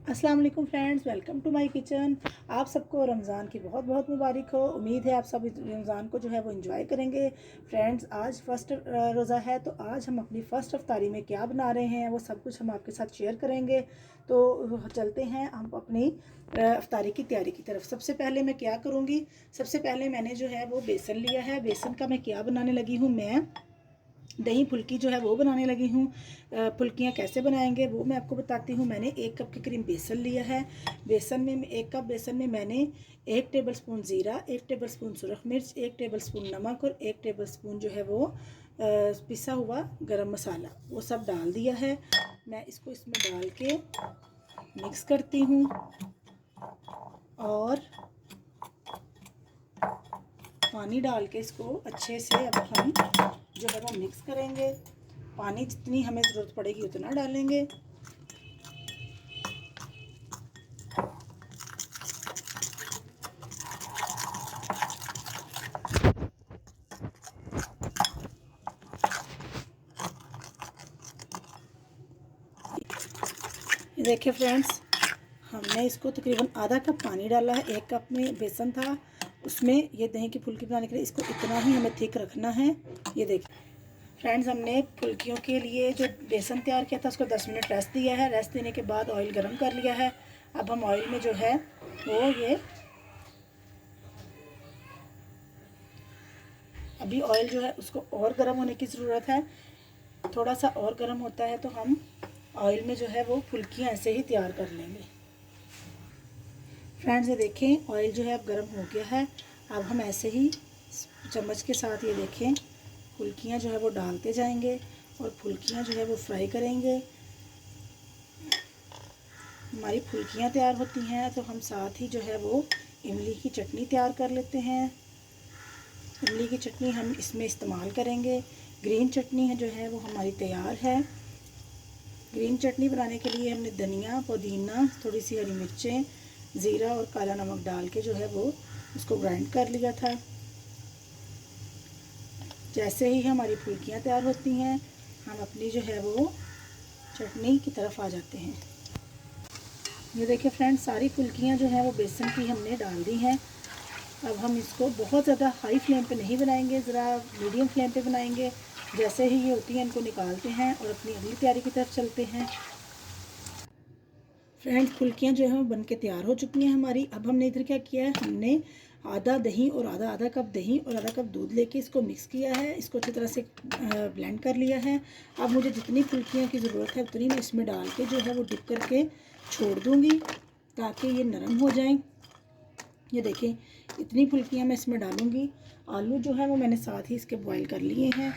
अस्सलाम वालेकुम friends, welcome to my kitchen. आप सबको रमज़ान की बहुत बहुत मुबारक हो। उम्मीद है आप सब रमज़ान को जो है वो एंजॉय करेंगे। फ्रेंड्स, आज फ़र्स्ट रोज़ा है, तो आज हम अपनी फ़र्स्ट अफ्तारी में क्या बना रहे हैं वो सब कुछ हम आपके साथ शेयर करेंगे। तो चलते हैं हम अपनी अफ्तारी की तैयारी की तरफ। सबसे पहले मैं क्या करूँगी, सबसे पहले मैंने जो है वो बेसन लिया है। बेसन का मैं क्या बनाने लगी हूँ, मैं दही फुल्की जो है वो बनाने लगी हूँ। फुल्कियाँ कैसे बनाएंगे वो मैं आपको बताती हूँ। मैंने 1 कप के करीब बेसन लिया है। बेसन में 1 कप बेसन में मैंने 1 टेबलस्पून ज़ीरा, 1 टेबलस्पून सुरख मिर्च, 1 टेबलस्पून नमक और 1 टेबलस्पून जो है वो पिसा हुआ गरम मसाला वो सब डाल दिया है। मैं इसको इसमें डाल के मिक्स करती हूँ और पानी डाल के इसको अच्छे से अब हम जो है वो मिक्स करेंगे। पानी जितनी हमें ज़रूरत पड़ेगी उतना डालेंगे। ये देखिए फ्रेंड्स, हमने इसको तकरीबन आधा कप पानी डाला है। 1 कप में बेसन था, उसमें ये दही की फुल्की बनाने के लिए इसको इतना ही हमें थिक रखना है। ये देखिए फ्रेंड्स, हमने फुल्कियों के लिए जो बेसन तैयार किया था उसको 10 मिनट रेस्ट दिया है। रेस्ट देने के बाद ऑयल गर्म कर लिया है। अब हम ऑयल में जो है वो ये अभी ऑयल जो है उसको और गर्म होने की ज़रूरत है। थोड़ा सा और गर्म होता है तो हम ऑयल में जो है वो फुल्कियाँ ऐसे ही तैयार कर लेंगे। फ्रेंड्स, ये देखें ऑयल जो है अब गर्म हो गया है। अब हम ऐसे ही चम्मच के साथ ये देखें फुल्कियाँ जो है वो डालते जाएंगे और फुल्कियाँ जो है वो फ्राई करेंगे। हमारी फुल्कियाँ तैयार होती हैं तो हम साथ ही जो है वो इमली की चटनी तैयार कर लेते हैं। इमली की चटनी हम इसमें इस्तेमाल करेंगे। ग्रीन चटनी है जो है वो हमारी तैयार है। ग्रीन चटनी बनाने के लिए हमने धनिया, पुदीना, थोड़ी सी हरी मिर्चें, ज़ीरा और काला नमक डाल के जो है वो उसको ग्राइंड कर लिया था। जैसे ही हमारी फुल्कियाँ तैयार होती हैं हम अपनी जो है वो चटनी की तरफ आ जाते हैं। ये देखिए फ्रेंड्स, सारी फुल्कियाँ जो हैं वो बेसन की हमने डाल दी हैं। अब हम इसको बहुत ज़्यादा हाई फ्लेम पे नहीं बनाएंगे, ज़रा मीडियम फ्लेम पे बनाएंगे। जैसे ही ये होती हैं इनको निकालते हैं और अपनी अगली तैयारी की तरफ चलते हैं। फ्रेंड्स, फुल्कियाँ जो हैं वो बन के तैयार हो चुकी हैं हमारी। अब हमने इधर क्या किया है, हमने आधा दही और आधा कप दही और आधा कप दूध लेके इसको मिक्स किया है। इसको अच्छी तरह से ब्लेंड कर लिया है। अब मुझे जितनी फुल्कियों की ज़रूरत है उतनी मैं इसमें डाल के जो है वो डिप करके छोड़ दूँगी ताकि ये नरम हो जाएं। ये देखें, इतनी फुल्कियाँ मैं इसमें डालूँगी। आलू जो है वो मैंने साथ ही इसके बॉईल कर लिए हैं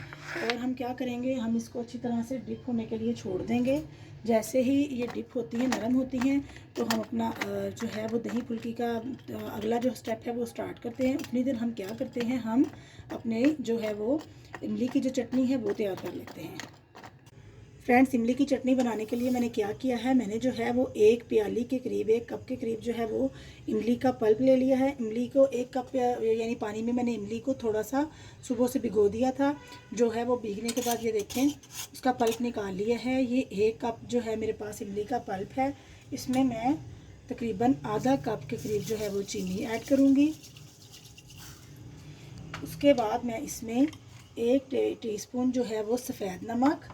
और हम क्या करेंगे, हम इसको अच्छी तरह से डिप होने के लिए छोड़ देंगे। जैसे ही ये डिप होती हैं, नरम होती हैं, तो हम अपना जो है वो दही फुल्की का अगला जो स्टेप है वो स्टार्ट करते हैं। उतनी देर हम क्या करते हैं, हम अपने जो है वो इमली की जो चटनी है वो तैयार कर लेते हैं। फ्रेंड्स, इमली की चटनी बनाने के लिए मैंने क्या किया है, मैंने जो है वो 1 प्याली के करीब, 1 कप के करीब जो है वो इमली का पल्प ले लिया है। इमली को 1 कप यानी पानी में मैंने इमली को थोड़ा सा सुबह से भिगो दिया था। जो है वो भीगने के बाद ये देखें उसका पल्प निकाल लिया है। ये 1 कप जो है मेरे पास इमली का पल्प है। इसमें मैं तकरीबन आधा कप के करीब जो है वो चीनी ऐड करूँगी। उसके बाद मैं इसमें 1 टीस्पून जो है वो सफ़ेद नमक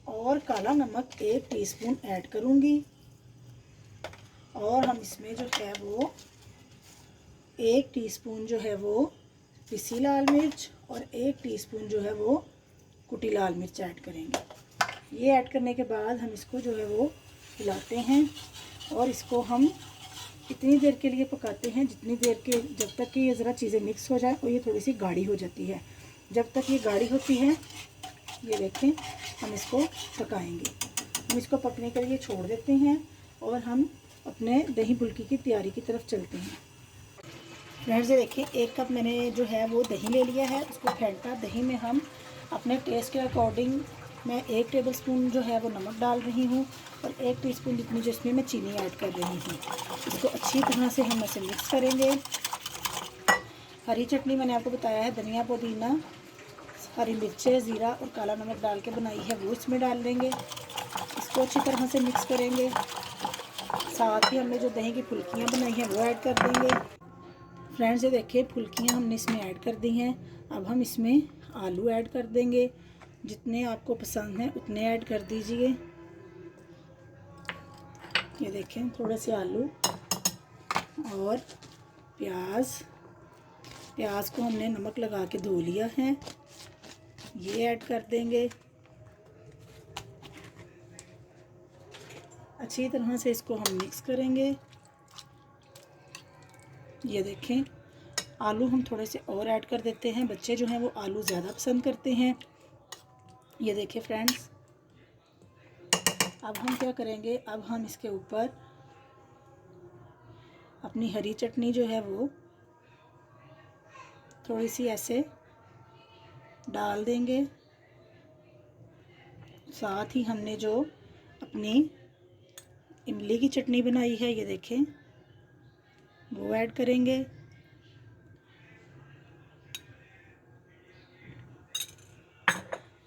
और काला नमक 1 टीस्पून ऐड करूँगी। और हम इसमें जो है वो 1 टीस्पून जो है वो पिसी लाल मिर्च और 1 टीस्पून जो है वो कुटी लाल मिर्च ऐड करेंगे। ये ऐड करने के बाद हम इसको जो है वो हिलाते हैं और इसको हम इतनी देर के लिए पकाते हैं जितनी देर के, जब तक कि ये ज़रा चीज़ें मिक्स हो जाए और ये थोड़ी सी गाढ़ी हो जाती है। जब तक ये गाढ़ी होती है, ये देखें, हम इसको पकाएंगे। हम इसको पकने के लिए छोड़ देते हैं और हम अपने दही फुल्की की तैयारी की तरफ चलते हैं। फ्रेंड्स, ये देखिए 1 कप मैंने जो है वो दही ले लिया है, उसको फेंटा। दही में हम अपने टेस्ट के अकॉर्डिंग मैं 1 टेबलस्पून जो है वो नमक डाल रही हूँ और 1 टीस्पून जितनी जो इसमें मैं चीनी ऐड कर रही हूँ। इसको अच्छी तरह से हम इसे मिक्स करेंगे। हरी चटनी मैंने आपको बताया है, धनिया, पुदीना, हरी मिर्चें, ज़ीरा और काला नमक डाल के बनाई है, वो इसमें डाल देंगे। इसको अच्छी तरह से मिक्स करेंगे। साथ ही हमने जो दही की फुल्कियाँ बनाई हैं वो ऐड कर देंगे। फ्रेंड्स ये देखिए फुल्कियाँ हमने इसमें ऐड कर दी हैं। अब हम इसमें आलू ऐड कर देंगे, जितने आपको पसंद हैं उतने ऐड कर दीजिए। ये देखें थोड़े से आलू और प्याज को हमने नमक लगा के धो लिया है, ये ऐड कर देंगे। अच्छी तरह से इसको हम मिक्स करेंगे। ये देखें आलू हम थोड़े से और ऐड कर देते हैं, बच्चे जो हैं वो आलू ज़्यादा पसंद करते हैं। ये देखिए फ्रेंड्स, अब हम क्या करेंगे, अब हम इसके ऊपर अपनी हरी चटनी जो है वो थोड़ी सी ऐसे डाल देंगे। साथ ही हमने जो अपनी इमली की चटनी बनाई है, ये देखें वो ऐड करेंगे।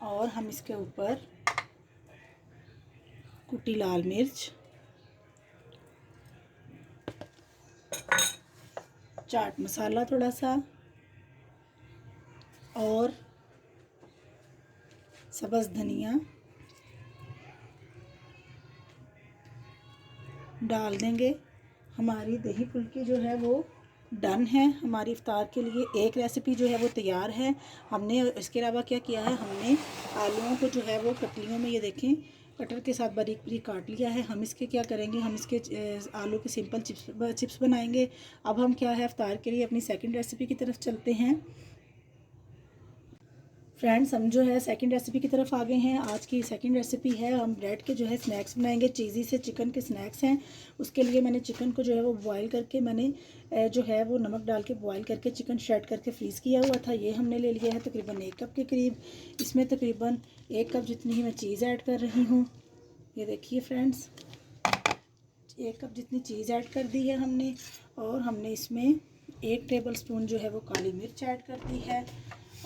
और हम इसके ऊपर कुटी लाल मिर्च, चाट मसाला थोड़ा सा और सब्ज़ धनिया डाल देंगे। हमारी दही फुल्की जो है वो डन है। हमारी इफ्तार के लिए एक रेसिपी जो है वो तैयार है। हमने इसके अलावा क्या किया है, हमने आलूओं को जो है वो कटलियों में, ये देखें कटर के साथ बारीक बारीक काट लिया है। हम इसके क्या करेंगे, हम इसके आलू के सिंपल चिप्स बनाएंगे। अब हम क्या है इफ्तार के लिए अपनी सेकंड रेसिपी की तरफ चलते हैं। फ्रेंड्स हम जो है सेकंड रेसिपी की तरफ आ गए हैं। आज की सेकंड रेसिपी है, हम ब्रेड के जो है स्नैक्स बनाएंगे। चीज़ी से चिकन के स्नैक्स हैं। उसके लिए मैंने चिकन को जो है वो बॉईल करके, मैंने जो है वो नमक डाल के बॉईल करके चिकन श्रेड करके फ्रीज़ किया हुआ था। ये हमने ले लिया है तकरीबन 1 कप के करीब। इसमें तकरीबन 1 कप जितनी ही मैं चीज़ ऐड कर रही हूँ। ये देखिए फ्रेंड्स, 1 कप जितनी चीज़ ऐड कर दी है हमने। और हमने इसमें 1 टेबल स्पून जो है वो काली मिर्च ऐड कर दी है।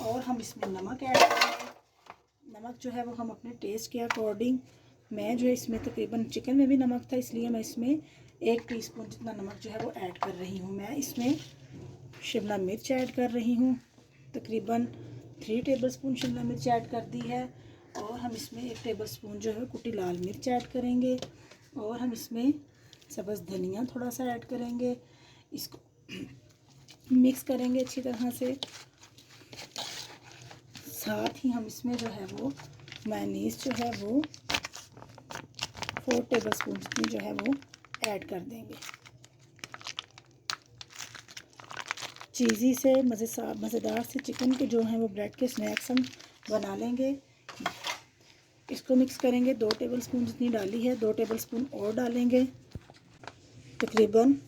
और हम इसमें नमक ऐड करेंगे। नमक जो है वो हम अपने टेस्ट के अकॉर्डिंग, मैं जो है इसमें तकरीबन चिकन में भी नमक था इसलिए मैं इसमें 1 टीस्पून जितना नमक जो है वो ऐड कर रही हूँ। मैं इसमें शिमला मिर्च ऐड कर रही हूँ, तकरीबन 3 टेबल स्पून शिमला मिर्च ऐड कर दी है। और हम इसमें 1 टेबल स्पून जो है कुटी लाल मिर्च ऐड करेंगे। और हम इसमें सब्ज़ धनिया थोड़ा सा ऐड करेंगे। इसको मिक्स करेंगे अच्छी तरह से। साथ ही हम इसमें जो है वो मेयोनीज़ जो है वो 4 टेबल स्पून जितनी जो है वो ऐड कर देंगे। चीज़ी से मज़ेदार से चिकन के जो हैं वो ब्रेड के स्नैक्स हम बना लेंगे। इसको मिक्स करेंगे। 2 टेबल स्पून जितनी डाली है, 2 टेबल स्पून और डालेंगे। तकरीबन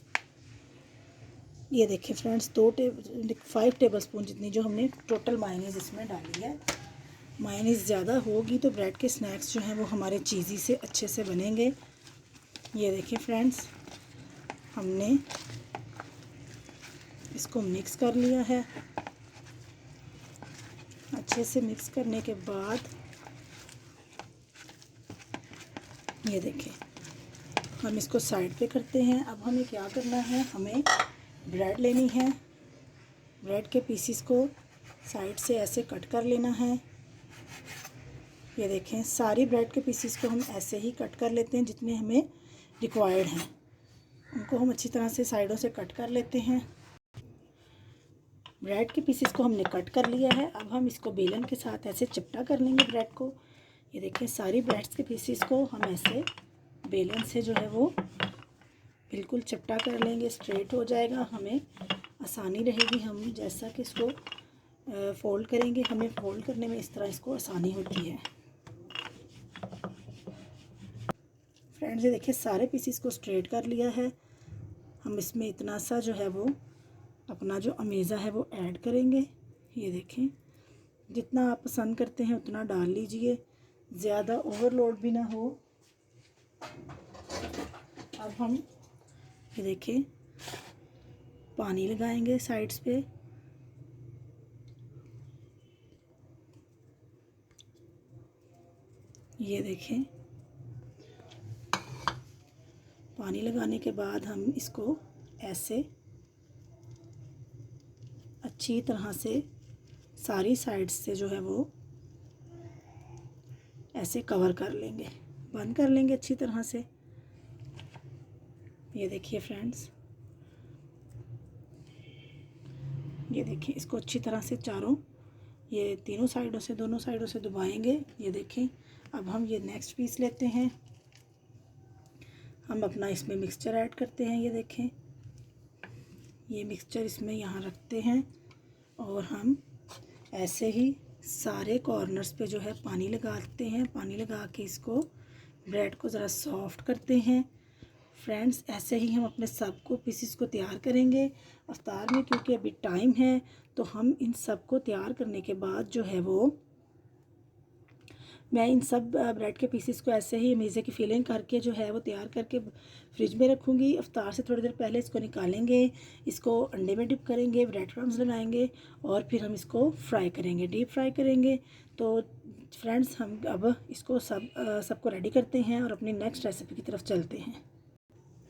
ये देखिए फ्रेंड्स 5 टेबल स्पून जितनी जो हमने टोटल मायोनीज़ इसमें डाली है। मायोनीज़ ज़्यादा होगी तो ब्रेड के स्नैक्स जो हैं वो हमारे चीज़ी से अच्छे से बनेंगे। ये देखिए फ्रेंड्स, हमने इसको मिक्स कर लिया है। अच्छे से मिक्स करने के बाद ये देखें, हम इसको साइड पे करते हैं। अब हमें क्या करना है, हमें ब्रेड लेनी है। ब्रेड के पीसीस को साइड से ऐसे कट कर लेना है। ये देखें सारी ब्रेड के पीसीस को हम ऐसे ही कट कर लेते हैं, जितने हमें रिक्वायर्ड हैं उनको हम अच्छी तरह से साइडों से कट कर लेते हैं। ब्रेड के पीसीस को हमने कट कर लिया है। अब हम इसको बेलन के साथ ऐसे चिपटा कर लेंगे ब्रेड को। ये देखें सारी ब्रेड्स के पीसीस को हम ऐसे बेलन से जो है वो बिल्कुल चिपटा कर लेंगे। स्ट्रेट हो जाएगा, हमें आसानी रहेगी। हम जैसा कि इसको फोल्ड करेंगे, हमें फोल्ड करने में इस तरह इसको आसानी होती है। फ्रेंड्स ये देखिए सारे पीसीस को स्ट्रेट कर लिया है। हम इसमें इतना सा जो है वो अपना जो अमेज़ा है वो ऐड करेंगे। ये देखें जितना आप पसंद करते हैं उतना डाल लीजिए, ज़्यादा ओवरलोड भी ना हो। अब हम ये देखें पानी लगाएंगे साइड्स पे। ये देखें पानी लगाने के बाद हम इसको ऐसे अच्छी तरह से सारी साइड से जो है वो ऐसे कवर कर लेंगे, बंद कर लेंगे अच्छी तरह से। ये देखिए फ्रेंड्स, ये देखिए, इसको अच्छी तरह से चारों ये तीनों साइडों से, दोनों साइडों से दबाएंगे। ये देखें। अब हम ये नेक्स्ट पीस लेते हैं, हम अपना इसमें मिक्सचर ऐड करते हैं। ये देखें, ये मिक्सचर इसमें यहाँ रखते हैं और हम ऐसे ही सारे कॉर्नर्स पे जो है पानी लगाते हैं। पानी लगा के इसको ब्रेड को ज़रा सॉफ्ट करते हैं। फ्रेंड्स, ऐसे ही हम अपने सब को पीसीस को तैयार करेंगे अफ्तार में, क्योंकि अभी टाइम है। तो हम इन सब को तैयार करने के बाद जो है वो मैं इन सब ब्रेड के पीसीस को ऐसे ही मीज़े की फिलिंग करके जो है वो तैयार करके फ्रिज में रखूँगी। अफ्तार से थोड़ी देर पहले इसको निकालेंगे, इसको अंडे में डिप करेंगे, ब्रेड क्रम्स लगाएंगे और फिर हम इसको फ्राई करेंगे, डीप फ्राई करेंगे। तो फ्रेंड्स, हम अब इसको सबको रेडी करते हैं और अपनी नेक्स्ट रेसिपी की तरफ चलते हैं।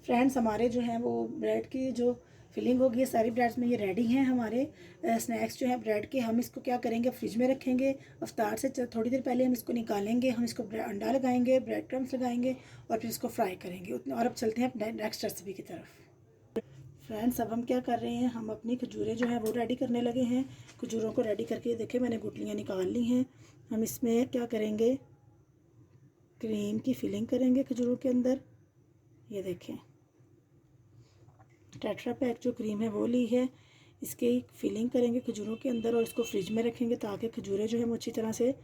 फ्रेंड्स, हमारे जो हैं वो ब्रेड की जो फिलिंग होगी सारी ब्रेड्स में ये रेडी हैं। हमारे स्नैक्स जो है ब्रेड के, हम इसको क्या करेंगे, फ्रिज में रखेंगे। अफ्तार से थोड़ी देर पहले हम इसको निकालेंगे, हम इसको अंडा लगाएंगे, ब्रेड क्रम्स लगाएंगे और फिर इसको फ्राई करेंगे। और अब चलते हैं नेक्स्ट रेसिपी की तरफ। फ्रेंड्स, अब हम क्या कर रहे हैं, हम अपनी खजूरें जो है वो रेडी करने लगे हैं। खजूरों को रेडी करके देखें मैंने गुठलियाँ निकाल ली हैं। हम इसमें क्या करेंगे, क्रीम की फिलिंग करेंगे खजूरों के अंदर। ये देखें, टेट्रा पैक जो क्रीम है वो ली है, इसकी फिलिंग करेंगे खजूरों के अंदर और इसको फ्रिज में रखेंगे ताकि खजूरें जो है वो अच्छी तरह से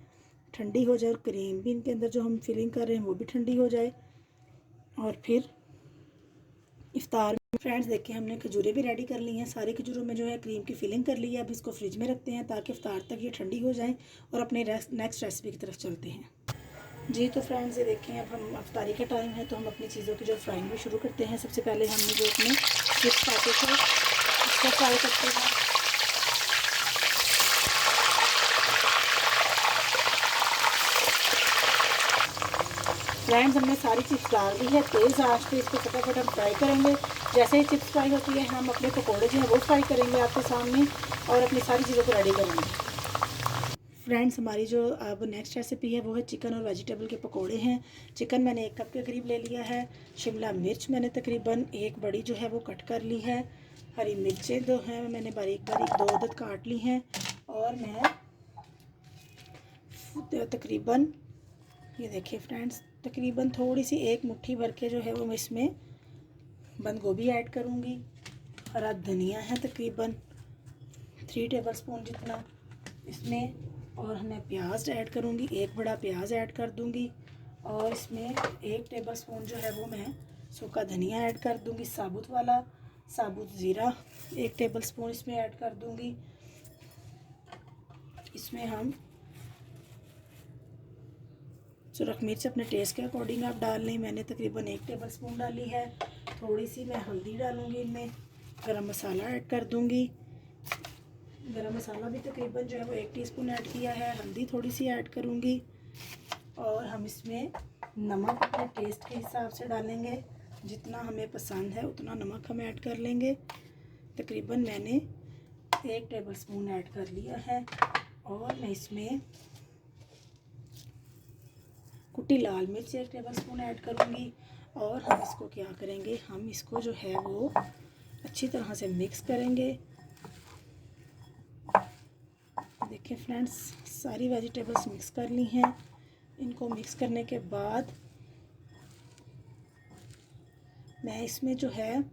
ठंडी हो जाए और क्रीम भी इनके अंदर जो हम फिलिंग कर रहे हैं वो भी ठंडी हो जाए। और फिर इफ्तार में फ्रेंड्स देखिए, हमने खजूरें भी रेडी कर ली हैं। सारी खजूरों में जो है क्रीम की फिलिंग कर ली है। अब इसको फ्रिज में रखते हैं ताकि इफ्तार तक ये ठंडी हो जाए और अपने नेक्स्ट रेसिपी की तरफ चलते हैं। जी तो फ्रेंड्स, ये देखें, अब हम अफ्तारी का टाइम है तो हम अपनी चीज़ों की जो फ्राइंग भी शुरू करते हैं। सबसे पहले हमने जो अपने चिप्स आते थे उसको फ्राई करते हैं। फ्रेंड्स, हमने सारी चिप्स डाल दी है, तेज़ आंच पे इसको फटाफट हम फ्राई करेंगे। जैसे ही चिप्स फ्राई होती है हम अपने पकौड़े जो हैं वो फ्राई करेंगे आपके सामने और अपनी सारी चीज़ों को रेडी करेंगे। फ्रेंड्स, हमारी जो अब नेक्स्ट रेसिपी है वो है चिकन और वेजिटेबल के पकोड़े हैं। चिकन मैंने 1 कप के करीब ले लिया है। शिमला मिर्च मैंने तकरीबन 1 बड़ी जो है वो कट कर ली है। हरी मिर्चें जो हैं मैंने बारीक बारीक 2 अदद काट ली हैं। और मैं तकरीबन, ये देखिए फ्रेंड्स, तकरीबन थोड़ी सी 1 मुट्ठी भर के जो है वो मैं इसमें बंद गोभी ऐड करूँगी। हरा धनिया है तकरीबन 3 टेबलस्पून जितना इसमें, और मैं प्याज ऐड करूँगी, 1 बड़ा प्याज ऐड कर दूँगी। और इसमें 1 टेबलस्पून जो है वो मैं सूखा धनिया ऐड कर दूँगी, साबुत वाला। साबुत ज़ीरा 1 टेबलस्पून इसमें ऐड कर दूँगी। इसमें हम सुरख मिर्च अपने टेस्ट के अकॉर्डिंग आप डाल लें, मैंने तकरीबन 1 टेबलस्पून डाली है। थोड़ी सी मैं हल्दी डालूँगी इनमें। गरम मसाला ऐड कर दूँगी, गरम मसाला भी तकरीबन जो है वो 1 टीस्पून ऐड किया है। हल्दी थोड़ी सी ऐड करूँगी और हम इसमें नमक अपने टेस्ट के हिसाब से डालेंगे, जितना हमें पसंद है उतना नमक हम ऐड कर लेंगे। तकरीबन मैंने 1 टेबलस्पून ऐड कर लिया है। और मैं इसमें कुटी लाल मिर्च 1 टेबलस्पून ऐड करूँगी। और हम इसको क्या करेंगे, हम इसको जो है वो अच्छी तरह से मिक्स करेंगे। देखिए फ्रेंड्स, सारी वेजिटेबल्स मिक्स कर ली हैं। इनको मिक्स करने के बाद मैं इसमें जो है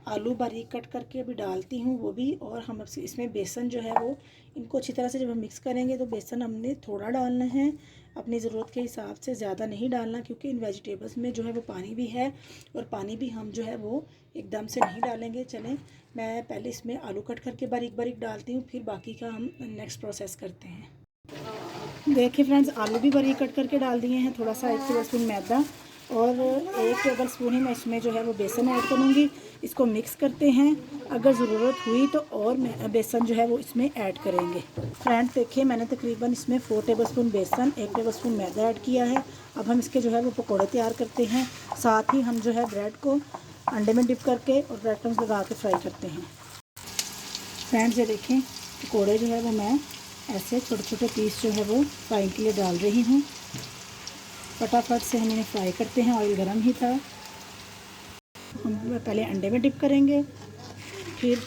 आलू बारीक कट करके अभी डालती हूँ वो भी। और हम अब इसमें बेसन जो है वो, इनको अच्छी तरह से जब हम मिक्स करेंगे तो बेसन हमने थोड़ा डालना है, अपनी ज़रूरत के हिसाब से, ज़्यादा नहीं डालना, क्योंकि इन वेजिटेबल्स में जो है वो पानी भी है और पानी भी हम जो है वो एकदम से नहीं डालेंगे। चलें, मैं पहले इसमें आलू कट करके बारीक बारीक डालती हूँ, फिर बाकी का हम नेक्स्ट प्रोसेस करते हैं। देखिए फ्रेंड्स, आलू भी बारीक कट करके डाल दिए हैं। थोड़ा सा 1 टेबलस्पून मैदा और 1 टेबल स्पून ही मैं इसमें जो है वो बेसन ऐड करूँगी। इसको मिक्स करते हैं, अगर ज़रूरत हुई तो और बेसन जो है वो इसमें ऐड करेंगे। फ्रेंड्स देखिए, मैंने तकरीबन इसमें 4 टेबल स्पून बेसन, 1 टेबल स्पून मैदा ऐड किया है। अब हम इसके जो है वो पकौड़े तैयार करते हैं। साथ ही हम जो है ब्रेड को अंडे में डिप करके और ब्रेड क्रम्स लगा के फ्राई करते हैं। फ्रेंड्स ये देखें, पकौड़े जो है वो मैं ऐसे छोटे छोटे पीस जो है वो फ्राई के लिए डाल रही हूँ। फटाफट से हम इन्हें फ्राई करते हैं, ऑयल गर्म ही था। हम पहले अंडे में डिप करेंगे, फिर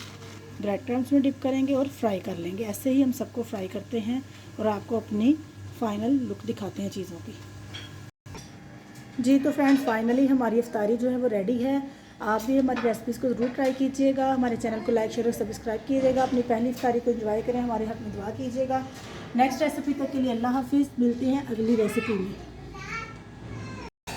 ब्रेड क्रम्स में डिप करेंगे और फ्राई कर लेंगे। ऐसे ही हम सबको फ्राई करते हैं और आपको अपनी फ़ाइनल लुक दिखाते हैं चीज़ों की। जी तो फ्रेंड्स, फाइनली हमारी इफ्तारी जो है वो रेडी है। आप भी हमारी रेसिपीज़ को ज़रूर ट्राई कीजिएगा। हमारे चैनल को लाइक, शेयर और सब्सक्राइब कीजिएगा। अपनी पहली इफ्तारी को एंजॉय करें, हमारे हक़ में दुआ कीजिएगा। नेक्स्ट रेसिपी तक के लिए अल्लाह हाफिज़। मिलते हैं अगली रेसिपी में।